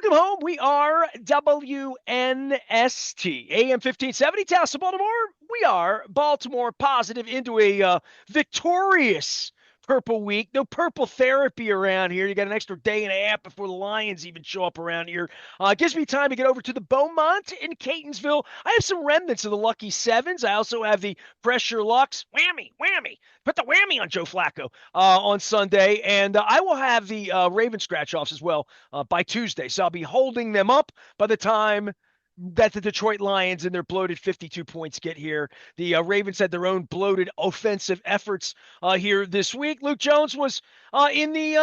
Welcome home. We are WNST, AM 1570, Taos of Baltimore. We are Baltimore positive into a victorious Purple Week. No purple therapy around here. You got an extra day and a half before the Lions even show up around here. Gives me time to get over to the Beaumont in Catonsville. I have some remnants of the Lucky Sevens. I also have the Pressure Lux. Whammy, whammy. Put the whammy on Joe Flacco on Sunday. And I will have the Raven scratch-offs as well by Tuesday. So I'll be holding them up by the time that the Detroit Lions and their bloated 52 points get here. The Ravens had their own bloated offensive efforts here this week. Luke Jones was in the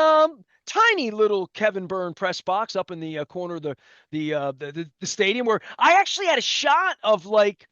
tiny little Kevin Byrne press box up in the corner of the stadium, where I actually had a shot of like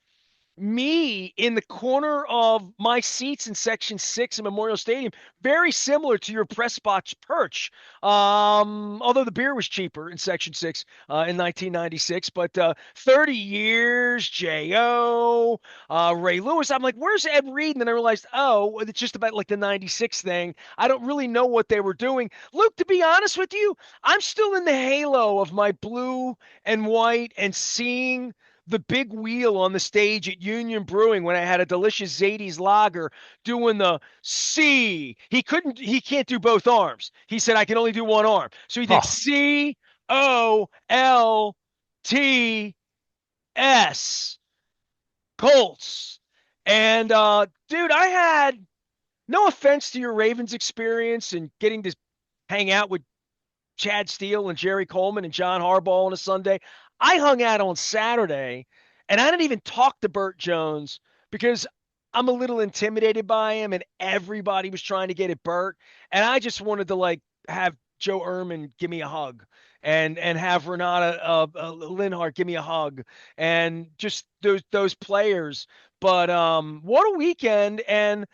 me in the corner of my seats in section 6 in Memorial Stadium, very similar to your press box perch, although the beer was cheaper in section 6 in 1996. But 30 years Jo, Ray Lewis. I'm like, where's Ed Reed? And then I realized, oh, it's just about like the 96 thing. I don't really know what they were doing. Luke, to be honest with you, I'm still in the halo of my blue and white and seeing the big wheel on the stage at Union Brewing when I had a delicious Zadie's lager doing the C. He can't do both arms. He said, I can only do one arm. So he did COLTS, Colts. And, dude, I had no offense to your Ravens experience and getting to hang out with Chad Steele and Jerry Coleman and John Harbaugh on a Sunday. I hung out on Saturday, and I didn't even talk to Burt Jones because I'm a little intimidated by him, and everybody was trying to get at Burt, and I just wanted to like have Joe Ehrman give me a hug, and have Renata Linhart give me a hug, and just those players. But what a weekend! And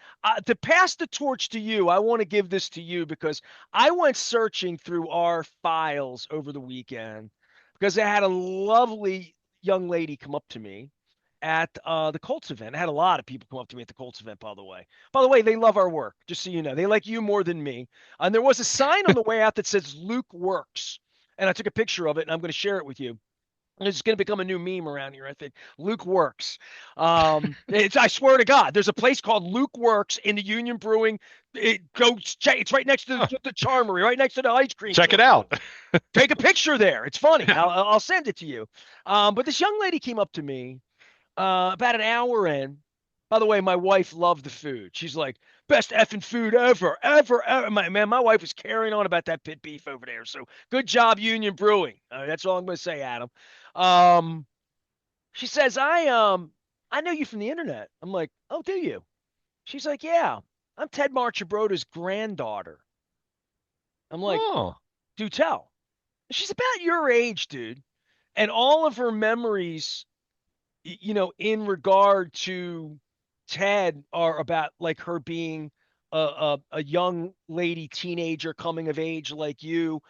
to pass the torch to you, I want to give this to you because I went searching through our files over the weekend because I had a lovely young lady come up to me at the Colts event. I had a lot of people come up to me at the Colts event, by the way. By the way, they love our work, just so you know. They like you more than me. And there was a sign on the way out that says Luke Works. And I took a picture of it, and I'm going to share it with you. It's going to become a new meme around here, I think. Luke Works. I swear to God, there's a place called Luke Works in the Union Brewing. It's right next to the Charmery, right next to the ice cream Check store. it out. Take a picture there. It's funny. I'll send it to you. But this young lady came up to me about an hour in. By the way, my wife loved the food. She's like, best effing food ever, ever, ever. My wife was carrying on about that pit beef over there. So good job, Union Brewing. That's all I'm going to say, Adam. Um, she says, I know you from the internet. I'm like, oh, do you? She's like, yeah, I'm Ted Marchibroda's granddaughter. I'm like, Oh, do tell. She's about your age, dude. And all of her memories, in regard to Ted are about like her being a young lady teenager coming of age like you.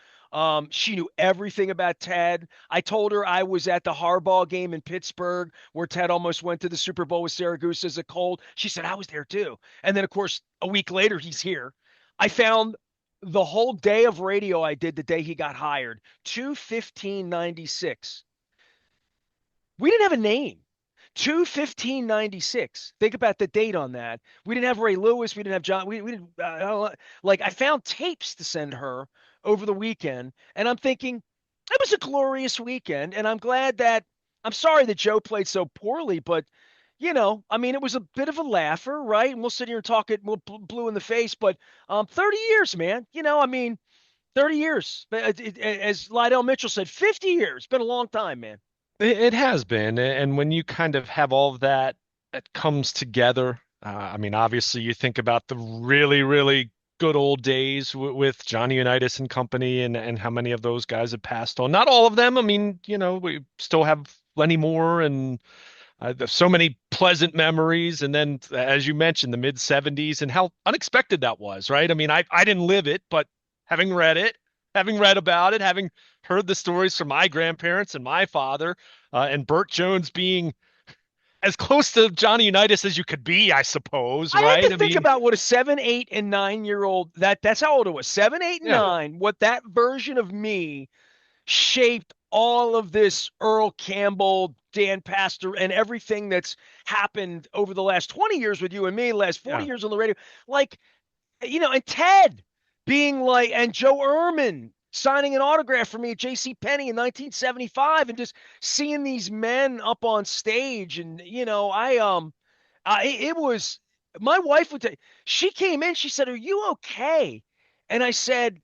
She knew everything about Ted. I told her I was at the Harbaugh game in Pittsburgh where Ted almost went to the Super Bowl with Syracuse as a Colt. She said I was there too. And then of course a week later he's here. I found the whole day of radio I did the day he got hired, 2/15/96. We didn't have a name. 2/15/96. Think about the date on that. We didn't have Ray Lewis. We didn't have John. We didn't like. I found tapes to send her over the weekend, and I'm thinking it was a glorious weekend, and I'm glad that. I'm sorry that Joe played so poorly, but I mean, it was a bit of a laugher, right? And we'll sit here and talk it blue in the face, but 30 years, man. I mean, 30 years. As Lydell Mitchell said, 50 years. Been a long time, man. it has been. And when you kind of have all of that comes together, I mean, obviously you think about the really, really good old days with Johnny Unitas and company and how many of those guys have passed on. Not all of them. I mean, we still have Lenny Moore and there's so many pleasant memories. And then, as you mentioned, the mid 70s and how unexpected that was, right? I mean, I didn't live it, but having read it, having read about it, having heard the stories from my grandparents and my father, and Burt Jones being as close to Johnny Unitas as you could be, I suppose, I had right? to I think mean, about what a 7, 8, and 9 year old that's how old it was. 7, 8, and yeah, 9. What that version of me shaped all of this Earl Campbell, Dan Pastor, and everything that's happened over the last 20 years with you and me, last 40 Yeah. years on the radio, like, and Ted being like, and Joe Ehrman signing an autograph for me at J.C. Penney in 1975, and just seeing these men up on stage, and it was my wife would say, she came in, she said, "Are you okay?" And I said,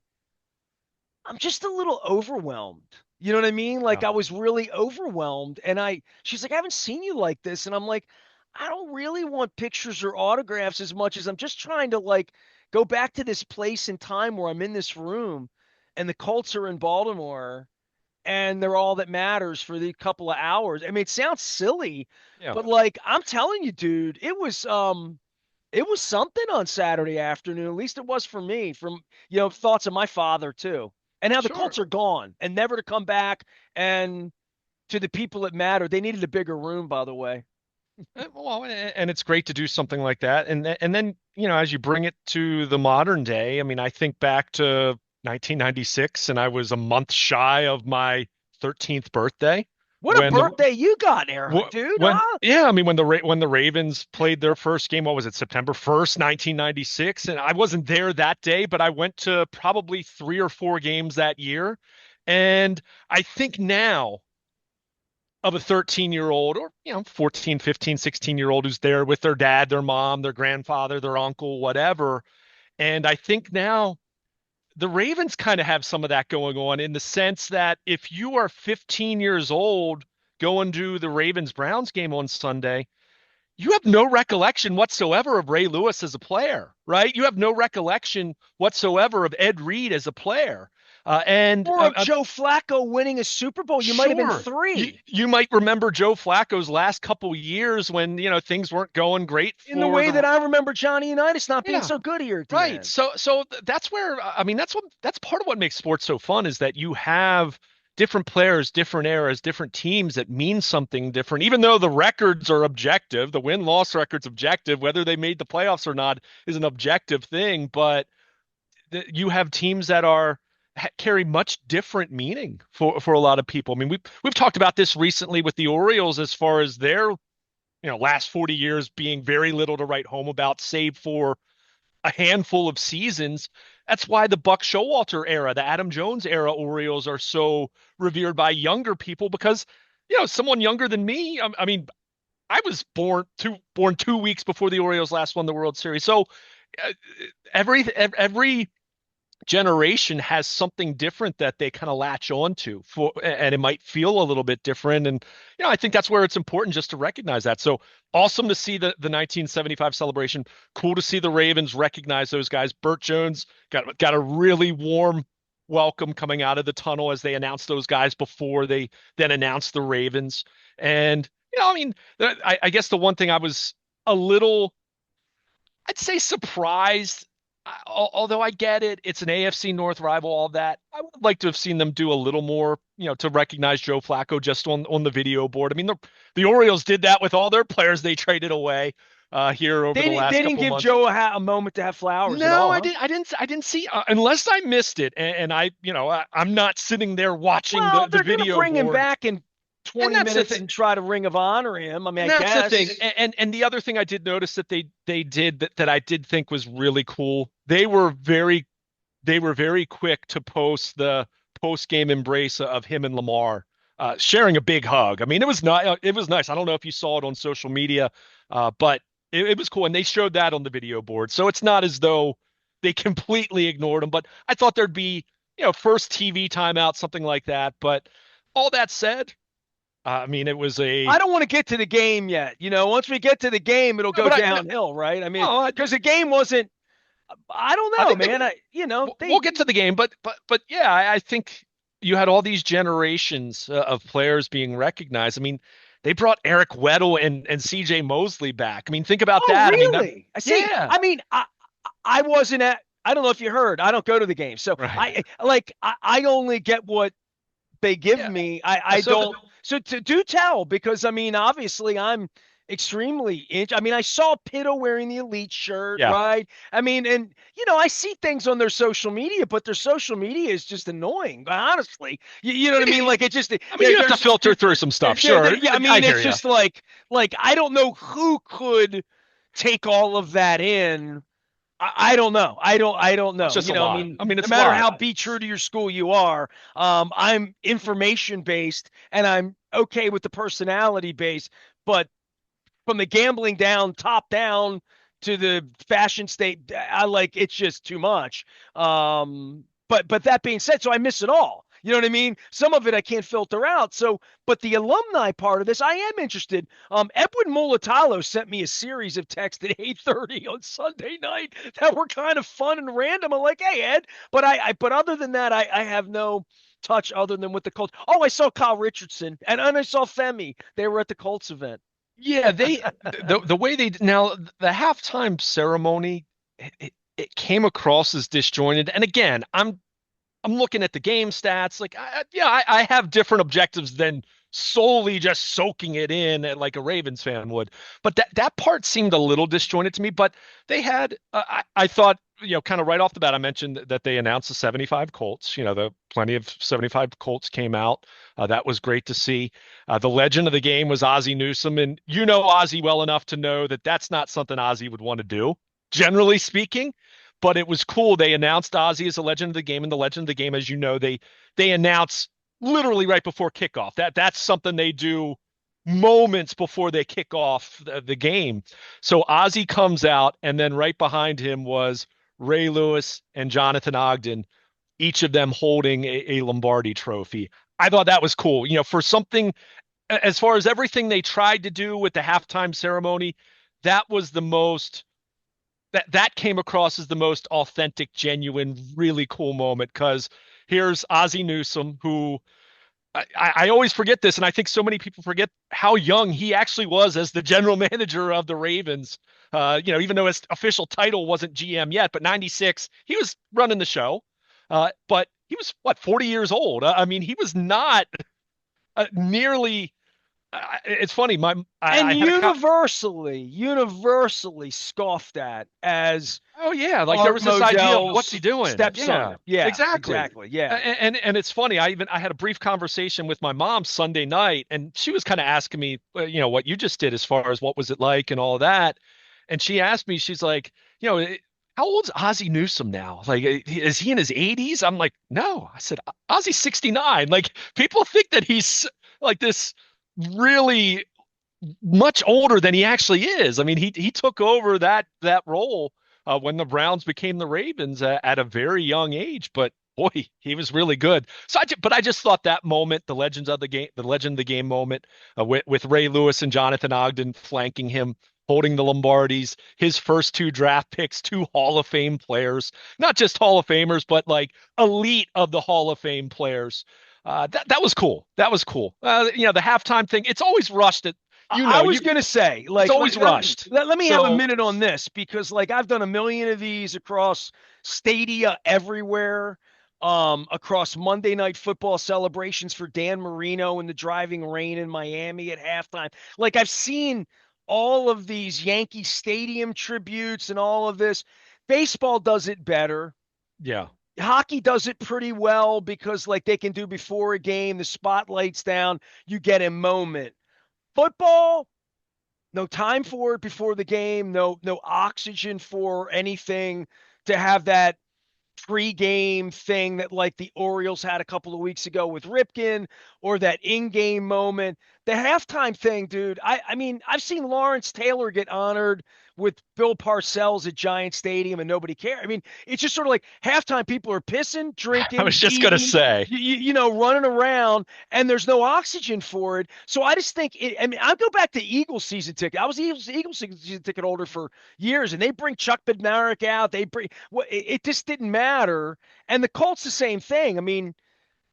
"I'm just a little overwhelmed." You know what I mean? Like, Yeah. I was really overwhelmed. And she's like, "I haven't seen you like this." And I'm like, "I don't really want pictures or autographs as much as I'm just trying to like go back to this place in time where I'm in this room and the Colts are in Baltimore and they're all that matters for the couple of hours." I mean, it sounds silly, Yeah. but like, I'm telling you, dude, it was something on Saturday afternoon. At least it was for me, from thoughts of my father too. And how the Sure. Colts are gone and never to come back. And to the people that matter, they needed a bigger room, by the way. Well, and it's great to do something like that. And then, as you bring it to the modern day, I mean, I think back to 1996 and I was a month shy of my 13th birthday What a when the birthday you got, Aaron, dude, when huh? yeah, I mean when the Ravens played their first game, what was it, September 1st, 1996, and I wasn't there that day, but I went to probably 3 or 4 games that year. And I think now of a 13-year-old or 14, 15, 16-year-old who's there with their dad, their mom, their grandfather, their uncle, whatever. And I think now the Ravens kind of have some of that going on in the sense that if you are 15 years old going to the Ravens Browns game on Sunday, you have no recollection whatsoever of Ray Lewis as a player, right? You have no recollection whatsoever of Ed Reed as a player. And Or of Joe Flacco winning a Super Bowl. You might have been Sure. You three. you might remember Joe Flacco's last couple years when, things weren't going great In the for way the that I remember Johnny Unitas not being yeah, so good here at the right. end. That's where I mean that's part of what makes sports so fun is that you have different players, different eras, different teams that mean something different. Even though the records are objective, the win-loss record's objective, whether they made the playoffs or not is an objective thing, but you have teams that carry much different meaning for a lot of people. I mean, we've talked about this recently with the Orioles as far as their last 40 years being very little to write home about, save for a handful of seasons. That's why the Buck Showalter era, the Adam Jones era Orioles are so revered by younger people because someone younger than me. I mean, I was born 2 weeks before the Orioles last won the World Series. So uh, every generation has something different that they kind of latch on to for, and it might feel a little bit different. And, I think that's where it's important just to recognize that. So awesome to see the 1975 celebration. Cool to see the Ravens recognize those guys. Burt Jones got a really warm welcome coming out of the tunnel as they announced those guys before they then announced the Ravens. And, I mean, I guess the one thing I was a little, I'd say surprised, although I get it. It's an AFC North rival, all that. I would like to have seen them do a little more, to recognize Joe Flacco just on the video board. I mean, the Orioles did that with all their players they traded away here over They the didn't. last They didn't couple give months. Joe a moment to have flowers at No, all, I huh? didn't. I didn't see unless I missed it, and I'm not sitting there watching Well, the they're gonna video bring him board. back in And 20 that's the minutes thing. and try to Ring of Honor him. I mean, And I that's the thing. guess. And the other thing I did notice that they did that I did think was really cool. They were very quick to post the post game embrace of him and Lamar sharing a big hug. I mean, it was not it was nice. I don't know if you saw it on social media, but it was cool, and they showed that on the video board. So it's not as though they completely ignored him. But I thought there'd be first TV timeout, something like that. But all that said, I mean, it was a I don't want to get to the game yet. Once we get to the game, it'll no, go but I no, downhill, right? I mean, no, because the game wasn't. I don't I know, think man. we'll get to the game, but yeah, I think you had all these generations of players being recognized. I mean, they brought Eric Weddle and C.J. Mosley back. I mean, think about Oh, that. I mean, that really? I see. yeah, I mean, I wasn't at. I don't know if you heard. I don't go to the game, so right, I only get what they give yeah. me. I So the don't. So to do tell, because I mean, obviously, I'm I mean, I saw Pitto wearing the elite shirt, Yeah. right? I mean, and I see things on their social media, but their social media is just annoying, honestly. You know what I mean? Like it just I mean, you have to filter through some stuff. Sure. yeah, I I mean, hear it's you. just like I don't know who could take all of that in. I don't know. I don't It's know. just a I lot. mean, I mean, no it's a matter lot. how be true to your school you are, I'm information based and I'm okay with the personality base, but from the gambling down, top down to the fashion state, I like it's just too much. But that being said, so I miss it all. You know what I mean? Some of it I can't filter out. So, but the alumni part of this, I am interested. Edwin Mulatalo sent me a series of texts at 8:30 on Sunday night that were kind of fun and random. I'm like, hey Ed, but but other than that, I have no touch other than with the Colts. Oh, I saw Kyle Richardson and I saw Femi. They were at the Colts event. Yeah, the way they now the halftime ceremony, it came across as disjointed. And again, I'm looking at the game stats. Like, yeah, I have different objectives than solely just soaking it in like a Ravens fan would. But that part seemed a little disjointed to me. But they had, I thought, kind of right off the bat, I mentioned that they announced the 75 Colts. The plenty of 75 Colts came out. That was great to see. The legend of the game was Ozzie Newsome, and Ozzie well enough to know that that's not something Ozzie would want to do, generally speaking. But it was cool. They announced Ozzie as a legend of the game, and the legend of the game, as you know, they announce literally right before kickoff. That's something they do moments before they kick off the game. So Ozzie comes out, and then right behind him was Ray Lewis and Jonathan Ogden, each of them holding a Lombardi trophy. I thought that was cool. For something as far as everything they tried to do with the halftime ceremony, that was the most that came across as the most authentic, genuine, really cool moment because here's Ozzie Newsome, who I always forget this, and I think so many people forget how young he actually was as the general manager of the Ravens. Even though his official title wasn't GM yet, but 96, he was running the show. But he was, what, 40 years old? I mean, he was not nearly. It's funny. And I had universally scoffed at as Oh yeah, like there Art was this idea of what's he Modell's doing? stepson. Yeah, Yeah, exactly. exactly. Yeah. And it's funny. I had a brief conversation with my mom Sunday night, and she was kind of asking me, what you just did as far as what was it like and all that. And she asked me, she's like, how old's Ozzie Newsome now? Like, is he in his 80s? I'm like, no. I said, Ozzie's 69. Like, people think that he's like this really much older than he actually is. I mean, he took over that role when the Browns became the Ravens at a very young age. But boy, he was really good. But I just thought that moment, the legend of the game moment, with Ray Lewis and Jonathan Ogden flanking him, holding the Lombardis, his first two draft picks, two Hall of Fame players, not just Hall of Famers, but like elite of the Hall of Fame players. That was cool. That was cool. The halftime thing, it's always rushed at I was going to say, it's like, always rushed. let me have a So minute on this because, like, I've done a million of these across stadia everywhere, across Monday Night Football celebrations for Dan Marino in the driving rain in Miami at halftime. Like, I've seen all of these Yankee Stadium tributes and all of this. Baseball does it better. yeah, Hockey does it pretty well because, like, they can do before a game, the spotlight's down, you get a moment. Football, no time for it before the game, no oxygen for anything to have that pre-game thing that like the Orioles had a couple of weeks ago with Ripken or that in-game moment. The halftime thing, dude, I mean, I've seen Lawrence Taylor get honored with Bill Parcells at Giant Stadium and nobody cared. I mean, it's just sort of like halftime people are pissing, I drinking, was just gonna eating, say. running around and there's no oxygen for it. So I just think I mean, I'll go back to Eagles season ticket. I was Eagles season ticket holder for years and they bring Chuck Bednarik out. They bring it just didn't matter. And the Colts the same thing. I mean,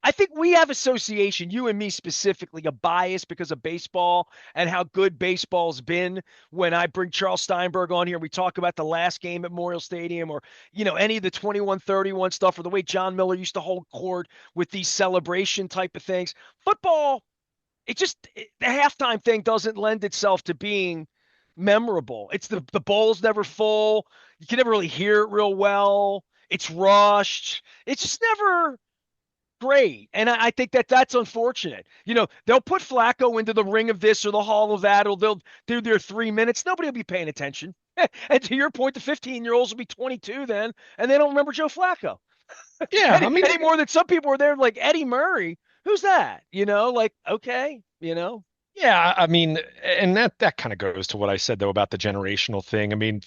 I think we have association, you and me specifically, a bias because of baseball and how good baseball's been. When I bring Charles Steinberg on here, we talk about the last game at Memorial Stadium or, any of the 21-31 stuff or the way John Miller used to hold court with these celebration type of things. Football, the halftime thing doesn't lend itself to being memorable. It's the bowl's never full. You can never really hear it real well. It's rushed. It's just never great. And I think that's unfortunate. They'll put Flacco into the ring of this or the hall of that, or they'll do their 3 minutes. Nobody will be paying attention. And to your point, the 15-year-olds will be 22 then, and they don't remember Joe Flacco Yeah, I mean, any more than some people were there like Eddie Murray. Who's that? Like, okay, yeah, I mean, and that kind of goes to what I said though about the generational thing. I mean,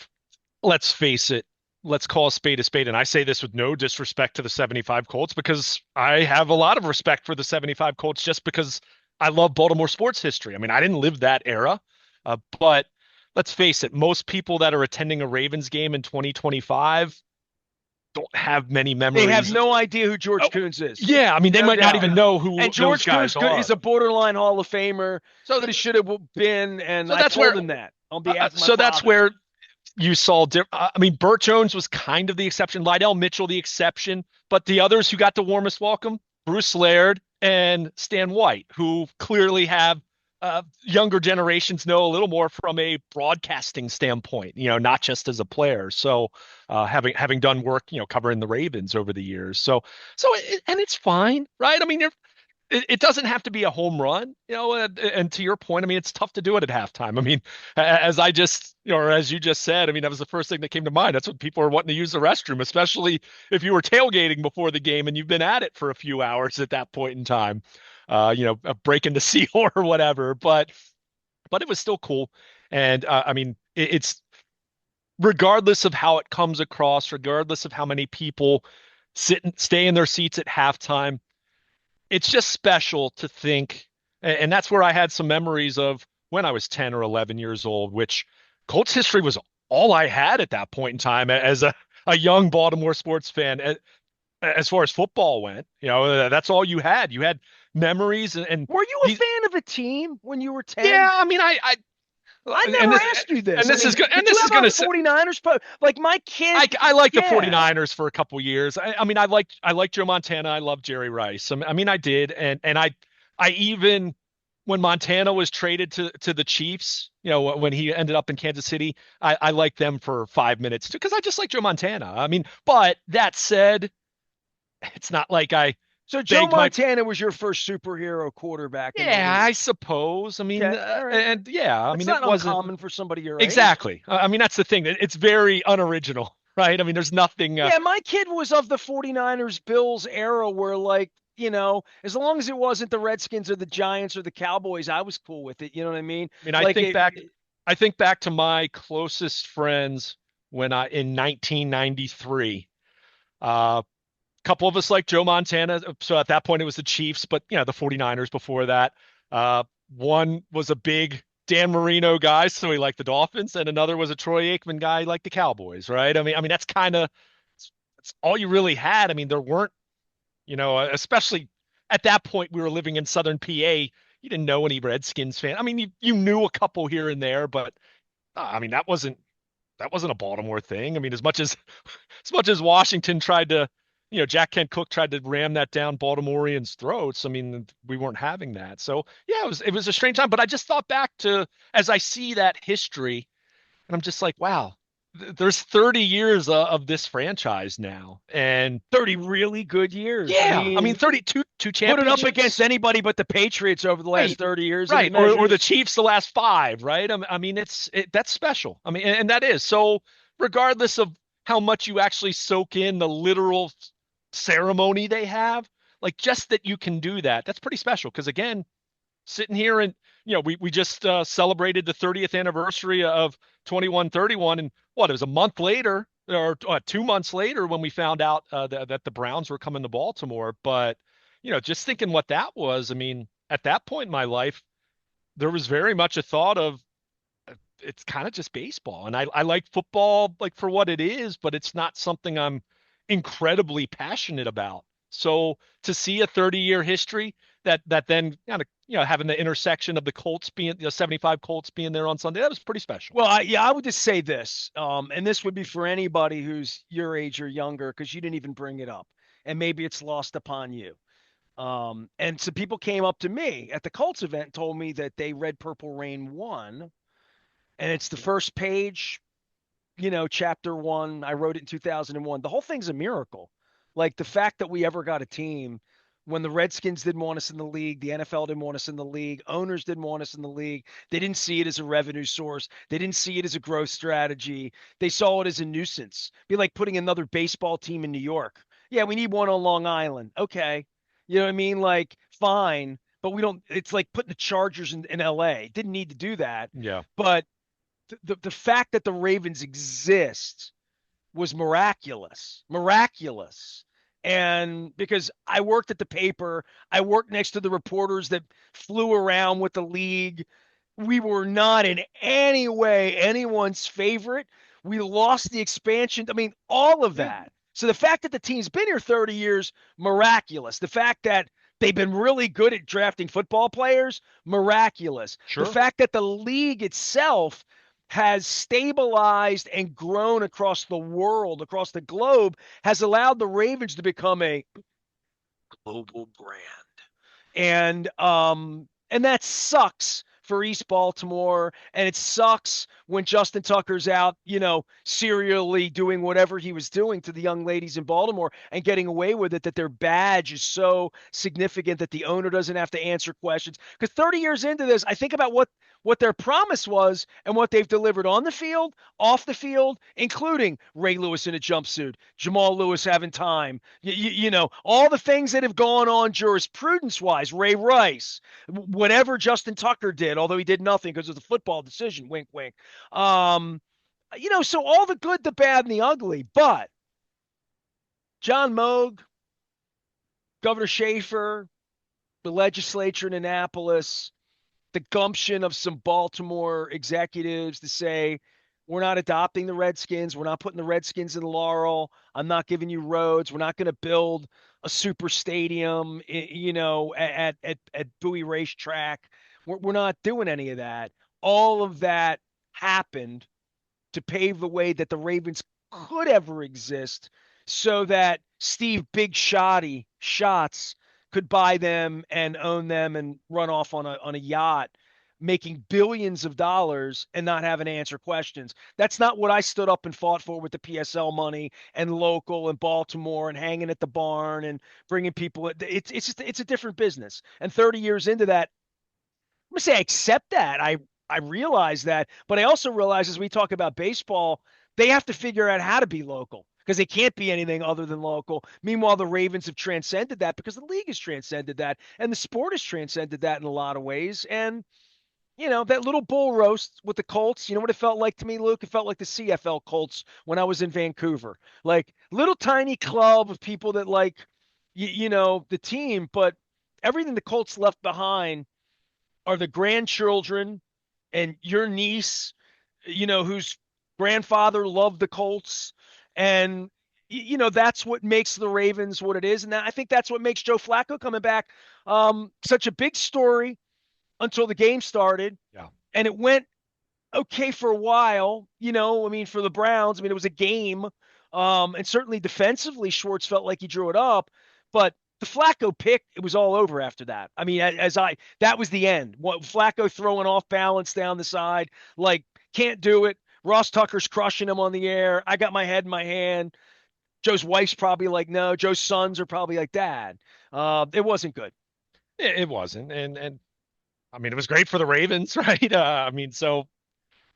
let's face it, let's call a spade a spade. And I say this with no disrespect to the 75 Colts because I have a lot of respect for the 75 Colts just because I love Baltimore sports history. I mean, I didn't live that era, but let's face it, most people that are attending a Ravens game in 2025 don't have many they have memories. no idea who George Oh, Coons is. yeah, I mean, they No might not doubt. even know who And those George guys Coons are. is a borderline Hall of Famer. So, Could have, should have been, and so I that's where, told him that on behalf of my so that's father. where you saw. I mean, Burt Jones was kind of the exception, Lydell Mitchell the exception, but the others who got the warmest welcome, Bruce Laird and Stan White, who clearly have younger generations know a little more from a broadcasting standpoint, not just as a player. So having done work, covering the Ravens over the years. And it's fine, right? I mean, it doesn't have to be a home run, and to your point, I mean, it's tough to do it at halftime. I mean, as I just, or as you just said, I mean, that was the first thing that came to mind. That's what people are wanting to use the restroom, especially if you were tailgating before the game and you've been at it for a few hours at that point in time, breaking the seal or whatever. But it was still cool. And I mean, it's regardless of how it comes across, regardless of how many people stay in their seats at halftime, it's just special to think, and that's where I had some memories of when I was 10 or 11 years old, which Colts history was all I had at that point in time as a young Baltimore sports fan. As far as football went, that's all you had. You had memories and Were you a these, fan of a team when you were 10? yeah, I mean, I and never this, asked you this. and I this is mean, good, and did you this is have going a to 49ers? Like my kid, I like the yeah. 49ers for a couple years. I mean, I liked Joe Montana. I love Jerry Rice. I mean, I did, and I even when Montana was traded to the Chiefs, when he ended up in Kansas City, I liked them for 5 minutes too because I just like Joe Montana. I mean, but that said, it's not like I So Joe begged my. Montana was your first superhero quarterback in the Yeah, I league. suppose. I mean, Okay, all right. and yeah, I That's mean, it not wasn't uncommon for somebody your age. exactly. I mean, that's the thing. It's very unoriginal, right? I mean, there's nothing. Yeah, my kid was of the 49ers Bills era where like, as long as it wasn't the Redskins or the Giants or the Cowboys, I was cool with it. You know what I mean? I mean, Like it, I think back to my closest friends when I in 1993. A couple of us like Joe Montana. So at that point it was the Chiefs, but the 49ers before that. One was a big Dan Marino guy, so he liked the Dolphins, and another was a Troy Aikman guy, like the Cowboys, right? I mean that's kind of that's all you really had. I mean, there weren't, especially at that point we were living in Southern PA. You didn't know any Redskins fan. I mean, you knew a couple here and there, but I mean that wasn't a Baltimore thing. I mean, as much as Washington tried to, Jack Kent Cooke tried to ram that down Baltimoreans' throats. I mean, we weren't having that. So yeah, it was a strange time. But I just thought back to as I see that history, and I'm just like, wow, there's 30 years of this franchise now, and 30 really good years. I yeah, I mean, mean, 32 put it up against championships. anybody but the Patriots over the last Right, 30 years and it right, or the measures. Chiefs the last five, right? I mean, that's special. I mean, and that is so. Regardless of how much you actually soak in the literal ceremony they have, like just that you can do that, that's pretty special. Because again, sitting here and we just celebrated the 30th anniversary of 21-31, and what it was a month later or 2 months later when we found out that the Browns were coming to Baltimore. But just thinking what that was, I mean, at that point in my life, there was very much a thought of it's kind of just baseball, and I like football like for what it is, but it's not something I'm incredibly passionate about. So to see a 30-year history that then kind of having the intersection of the Colts being 75 Colts being there on Sunday, that was pretty special. Well, I would just say this, and this would be for anybody who's your age or younger, because you didn't even bring it up, and maybe it's lost upon you. And some people came up to me at the Colts event and told me that they read Purple Rain 1, and it's the first page, chapter 1. I wrote it in 2001. The whole thing's a miracle. Like the fact that we ever got a team when the Redskins didn't want us in the league, the NFL didn't want us in the league, owners didn't want us in the league. They didn't see it as a revenue source. They didn't see it as a growth strategy. They saw it as a nuisance. Be like putting another baseball team in New York. Yeah, we need one on Long Island. Okay. You know what I mean? Like, fine, but we don't, it's like putting the Chargers in LA. Didn't need to do that. Yeah, But the fact that the Ravens exist was miraculous, miraculous. And because I worked at the paper, I worked next to the reporters that flew around with the league. We were not in any way anyone's favorite. We lost the expansion. I mean, all of yeah, that. So the fact that the team's been here 30 years, miraculous. The fact that they've been really good at drafting football players, miraculous. The sure. fact that the league itself has stabilized and grown across the world, across the globe, has allowed the Ravens to become a global brand. And that sucks for East Baltimore, and it sucks when Justin Tucker's out, serially doing whatever he was doing to the young ladies in Baltimore and getting away with it, that their badge is so significant that the owner doesn't have to answer questions. Because 30 years into this, I think about what their promise was and what they've delivered on the field, off the field, including Ray Lewis in a jumpsuit, Jamal Lewis having time, all the things that have gone on jurisprudence wise, Ray Rice, whatever Justin Tucker did, although he did nothing because it was a football decision, wink, wink. So all the good, the bad, and the ugly. But John Moog, Governor Schaefer, the legislature in Annapolis, the gumption of some Baltimore executives to say, we're not adopting the Redskins. We're not putting the Redskins in Laurel. I'm not giving you roads. We're not going to build a super stadium, at Bowie Racetrack. We're not doing any of that. All of that happened to pave the way that the Ravens could ever exist so that Steve Big Shotty Shots could buy them and own them and run off on a yacht making billions of dollars and not having to answer questions. That's not what I stood up and fought for with the PSL money and local and Baltimore and hanging at the barn and bringing people. It's a different business. And 30 years into that, I'm gonna say I accept that. I realize that, but I also realize as we talk about baseball, they have to figure out how to be local because they can't be anything other than local. Meanwhile, the Ravens have transcended that because the league has transcended that and the sport has transcended that in a lot of ways. And that little bull roast with the Colts, you know what it felt like to me, Luke? It felt like the CFL Colts when I was in Vancouver. Like little tiny club of people that like the team, but everything the Colts left behind are the grandchildren and your niece, whose grandfather loved the Colts. And, that's what makes the Ravens what it is. And I think that's what makes Joe Flacco coming back such a big story until the game started. Yeah. And it went okay for a while, for the Browns. I mean, it was a game. And certainly defensively, Schwartz felt like he drew it up. But the Flacco pick, it was all over after that. I mean, that was the end. What Flacco throwing off balance down the side, like can't do it. Ross Tucker's crushing him on the air. I got my head in my hand. Joe's wife's probably like, no. Joe's sons are probably like, Dad. It wasn't good. It wasn't, and I mean, it was great for the Ravens, right? I mean, so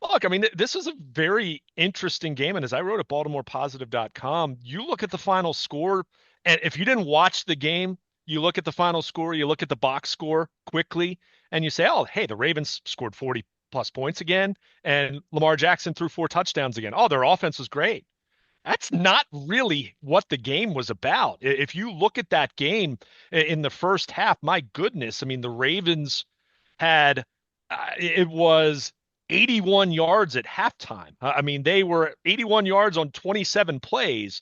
look, I mean, this is a very interesting game. And as I wrote at BaltimorePositive.com, you look at the final score, and if you didn't watch the game, you look at the final score, you look at the box score quickly, and you say, oh, hey, the Ravens scored 40 plus points again, and Lamar Jackson threw 4 touchdowns again. Oh, their offense was great. That's not really what the game was about. If you look at that game in the first half, my goodness, I mean, the Ravens had it was 81 yards at halftime. I mean, they were 81 yards on 27 plays.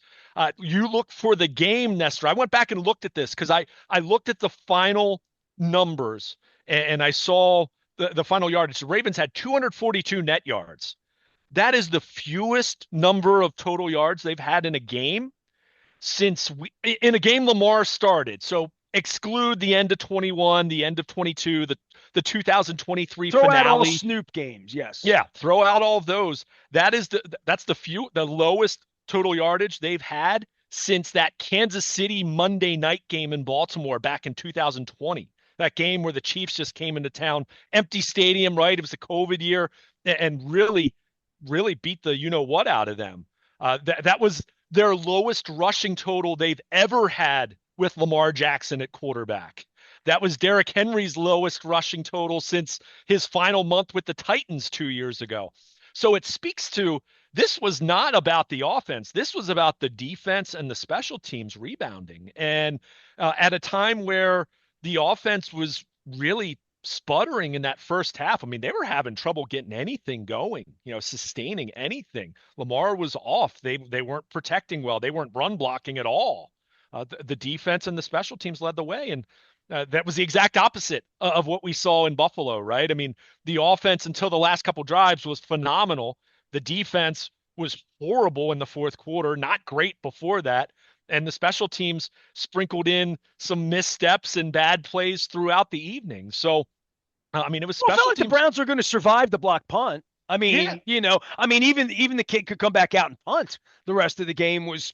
You look for the game, Nestor. I went back and looked at this because I looked at the final numbers and I saw the final yardage. The Ravens had 242 net yards. That is the fewest number of total yards they've had in a game since in a game Lamar started. So exclude the end of 21, the end of 22, the 2023 Throw out all finale. Snoop games. Yes. Yeah, throw out all of those. That's the lowest total yardage they've had since that Kansas City Monday night game in Baltimore back in 2020. That game where the Chiefs just came into town, empty stadium, right? It was the COVID year, and really beat the you know what out of them. That was their lowest rushing total they've ever had with Lamar Jackson at quarterback. That was Derrick Henry's lowest rushing total since his final month with the Titans 2 years ago. So it speaks to this was not about the offense. This was about the defense and the special teams rebounding. And at a time where the offense was really sputtering in that first half. I mean, they were having trouble getting anything going, sustaining anything. Lamar was off. They weren't protecting well. They weren't run blocking at all. The defense and the special teams led the way, and that was the exact opposite of what we saw in Buffalo, right? I mean, the offense until the last couple drives was phenomenal. The defense was horrible in the fourth quarter, not great before that. And the special teams sprinkled in some missteps and bad plays throughout the evening. So, I mean, it was Well, it felt special like the teams. Browns were going to survive the block punt. I Yeah. mean, even the kid could come back out and punt. The rest of the game was,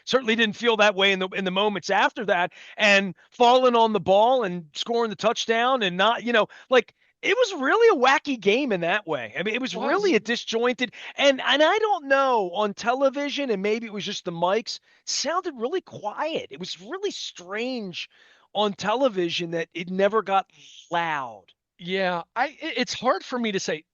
certainly didn't feel that way in the moments after that, and falling on the ball and scoring the touchdown and not, like it was really a wacky game in that way. I mean, it was really Was. a disjointed, and I don't know, on television, and maybe it was just the mics, sounded really quiet. It was really strange on television that it never got loud. Yeah, it's hard for me to say.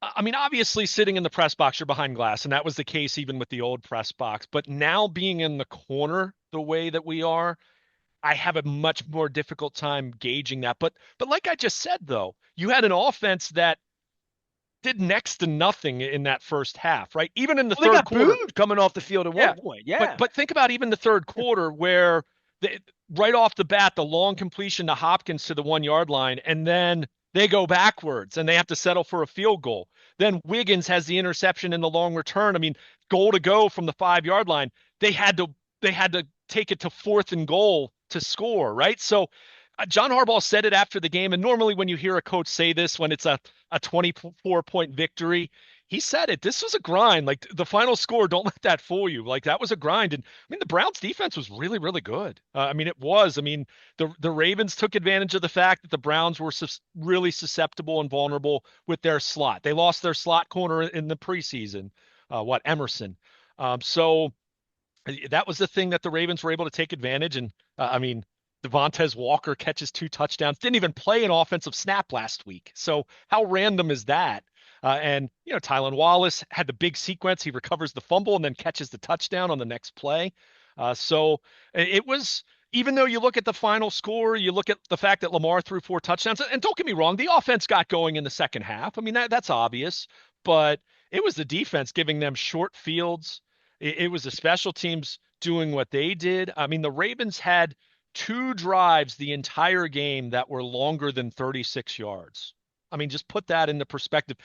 I mean, obviously, sitting in the press box, you're behind glass, and that was the case even with the old press box. But now being in the corner the way that we are, I have a much more difficult time gauging that. But like I just said, though, you had an offense that did next to nothing in that first half, right? Even in the Well, they third got quarter. booed coming off the field at one Yeah, point. but Yeah. but think about even the third quarter where right off the bat the long completion to Hopkins to the 1 yard line, and then they go backwards and they have to settle for a field goal. Then Wiggins has the interception in the long return. I mean, goal to go from the 5 yard line. They had to they had to take it to fourth and goal to score, right? So John Harbaugh said it after the game, and normally when you hear a coach say this when it's a 24-point victory, he said it. This was a grind. Like the final score, don't let that fool you. Like that was a grind. And I mean, the Browns defense was really, really good. I mean, it was. I mean, the Ravens took advantage of the fact that the Browns were really susceptible and vulnerable with their slot. They lost their slot corner in the preseason. Emerson. So that was the thing that the Ravens were able to take advantage. And I mean, Devontae Walker catches 2 touchdowns, didn't even play an offensive snap last week. So how random is that? And Tylan Wallace had the big sequence. He recovers the fumble and then catches the touchdown on the next play. So it was, even though you look at the final score, you look at the fact that Lamar threw 4 touchdowns, and don't get me wrong, the offense got going in the second half. I mean, that's obvious, but it was the defense giving them short fields. It was the special teams doing what they did. I mean, the Ravens had 2 drives the entire game that were longer than 36 yards. I mean, just put that into perspective.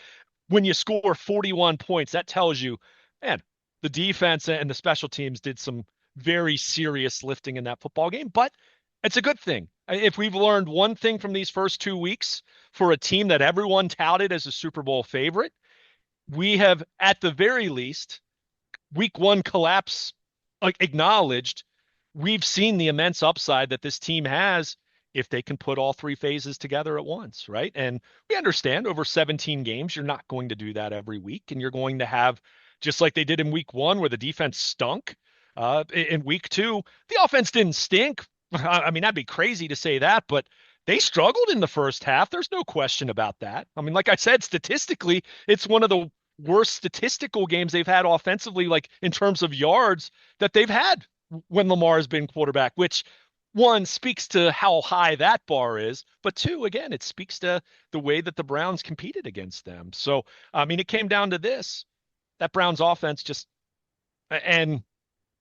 When you score 41 points, that tells you, man, the defense and the special teams did some very serious lifting in that football game. But it's a good thing. If we've learned one thing from these first 2 weeks for a team that everyone touted as a Super Bowl favorite, we have, at the very least, week one collapse acknowledged, we've seen the immense upside that this team has if they can put all 3 phases together at once, right? And we understand over 17 games, you're not going to do that every week. And you're going to have, just like they did in week one, where the defense stunk. In week two, the offense didn't stink. I mean, that'd be crazy to say that, but they struggled in the first half. There's no question about that. I mean, like I said, statistically, it's one of the worst statistical games they've had offensively, like in terms of yards that they've had when Lamar has been quarterback, which one speaks to how high that bar is, but two, again, it speaks to the way that the Browns competed against them. So, I mean, it came down to this, that Browns offense just, and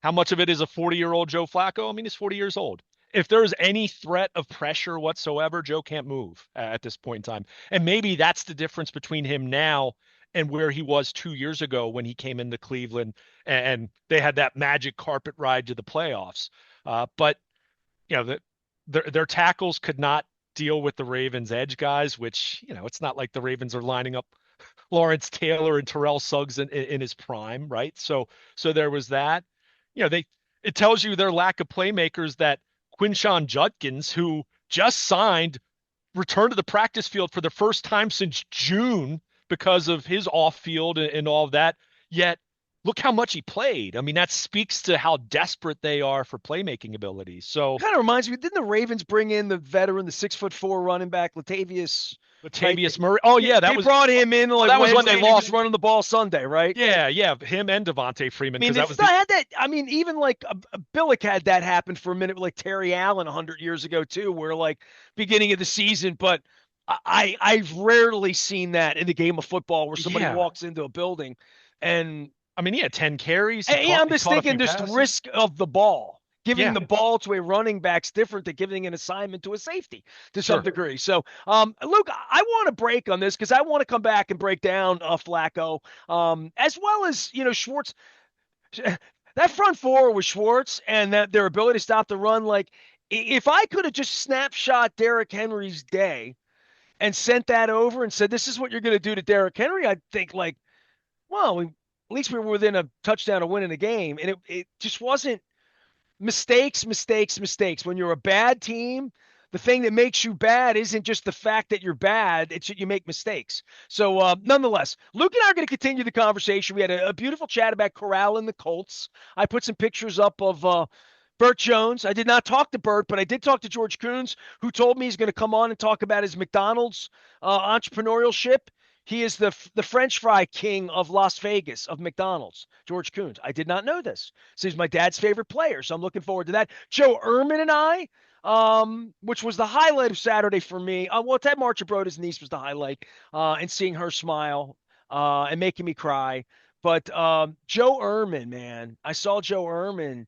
how much of it is a 40-year-old Joe Flacco? I mean, he's 40 years old. If there's any threat of pressure whatsoever, Joe can't move at this point in time. And maybe that's the difference between him now and where he was 2 years ago when he came into Cleveland and they had that magic carpet ride to the playoffs. But the their tackles could not deal with the Ravens edge guys, which, it's not like the Ravens are lining up Lawrence Taylor and Terrell Suggs in his prime, right? So there was that. They it tells you their lack of playmakers that Quinshawn Judkins, who just signed, returned to the practice field for the first time since June because of his off field and all of that. Yet look how much he played. I mean, that speaks to how desperate they are for playmaking abilities. So Kind of reminds me, didn't the Ravens bring in the veteran, the 6'4" running back, Latavius? Right? Latavius Murray. Oh Yeah, yeah, they brought him in like that was when Wednesday, they and he was lost. running the ball Sunday, right? Yeah, him and Devontae I Freeman, mean, because they that was still the had that. I mean, even like a Billick had that happen for a minute with like Terry Allen 100 years ago too, where like beginning of the season. But I've rarely seen that in the game of football where somebody yeah. walks into a building and I mean, he had 10 carries. Hey, I'm He just caught a thinking few just passes. risk of the ball. Giving Yeah, the ball to a running back's different than giving an assignment to a safety to some sure. degree. So, Luke, I want to break on this because I want to come back and break down Flacco, as well as Schwartz. That front four with Schwartz and that their ability to stop the run. Like, if I could have just snapshot Derrick Henry's day and sent that over and said, "This is what you're going to do to Derrick Henry," I'd think like, well, at least we were within a touchdown of winning the game. And it just wasn't mistakes, mistakes, mistakes. When you're a bad team, the thing that makes you bad isn't just the fact that you're bad, it's that you make mistakes. So, nonetheless, Luke and I are going to continue the conversation. We had a beautiful chat about corralling the Colts. I put some pictures up of Burt Jones. I did not talk to Burt, but I did talk to George Coons, who told me he's going to come on and talk about his McDonald's entrepreneurship. He is the French fry king of Las Vegas, of McDonald's, George Coons. I did not know this. So he's my dad's favorite player, so I'm looking forward to that. Joe Ehrman and I, which was the highlight of Saturday for me. Well, Ted Marchibroda's niece was the highlight, and seeing her smile and making me cry. But Joe Ehrman, man, I saw Joe Ehrman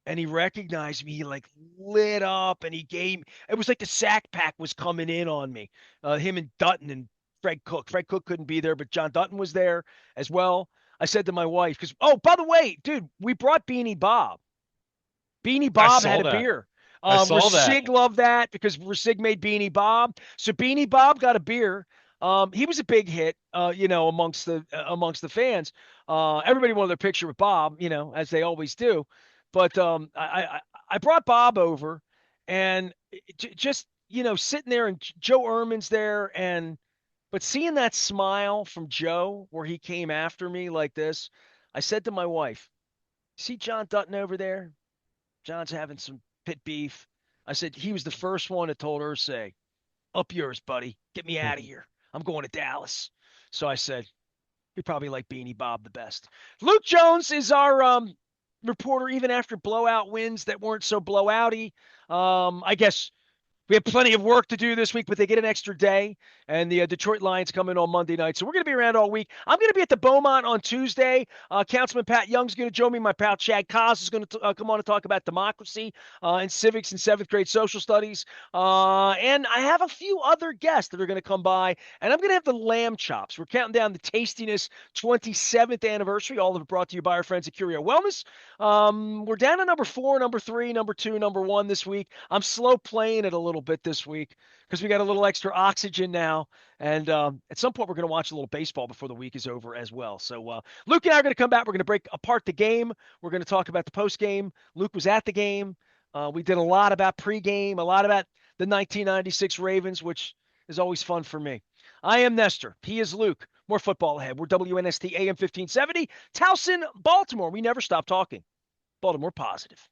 and he recognized me. He like lit up and he gave. It was like the sack pack was coming in on me. Him and Dutton and Fred Cook. Fred Cook couldn't be there, but John Dutton was there as well. I said to my wife, because by the way, dude, we brought Beanie Bob. Beanie I Bob had saw a that. beer. I saw that. Rasig loved that because Rasig made Beanie Bob. So Beanie Bob got a beer. He was a big hit, amongst the fans. Everybody wanted their picture with Bob, as they always do. But I brought Bob over, and just sitting there, and Joe Ehrman's there, but seeing that smile from Joe where he came after me like this, I said to my wife, "See John Dutton over there? John's having some pit beef." I said he was the first one that told her, "Say, up yours, buddy. Get me out of here. I'm going to Dallas." So I said, "We probably like Beanie Bob the best." Luke Jones is our reporter, even after blowout wins that weren't so blowouty. I guess we have plenty of work to do this week, but they get an extra day, and the Detroit Lions come in on Monday night. So we're going to be around all week. I'm going to be at the Beaumont on Tuesday. Councilman Pat Young's going to join me. My pal Chad Koss is going to come on and talk about democracy and civics and seventh grade social studies. And I have a few other guests that are going to come by, and I'm going to have the lamb chops. We're counting down the Tastiness 27th anniversary, all of it brought to you by our friends at Curio Wellness. We're down to number 4, number 3, number 2, number 1 this week. I'm slow playing it a little bit this week because we got a little extra oxygen now. And at some point, we're going to watch a little baseball before the week is over as well. So Luke and I are going to come back. We're going to break apart the game. We're going to talk about the post game. Luke was at the game. We did a lot about pregame, a lot about the 1996 Ravens, which is always fun for me. I am Nestor. He is Luke. More football ahead. We're WNST AM 1570, Towson, Baltimore. We never stop talking. Baltimore positive.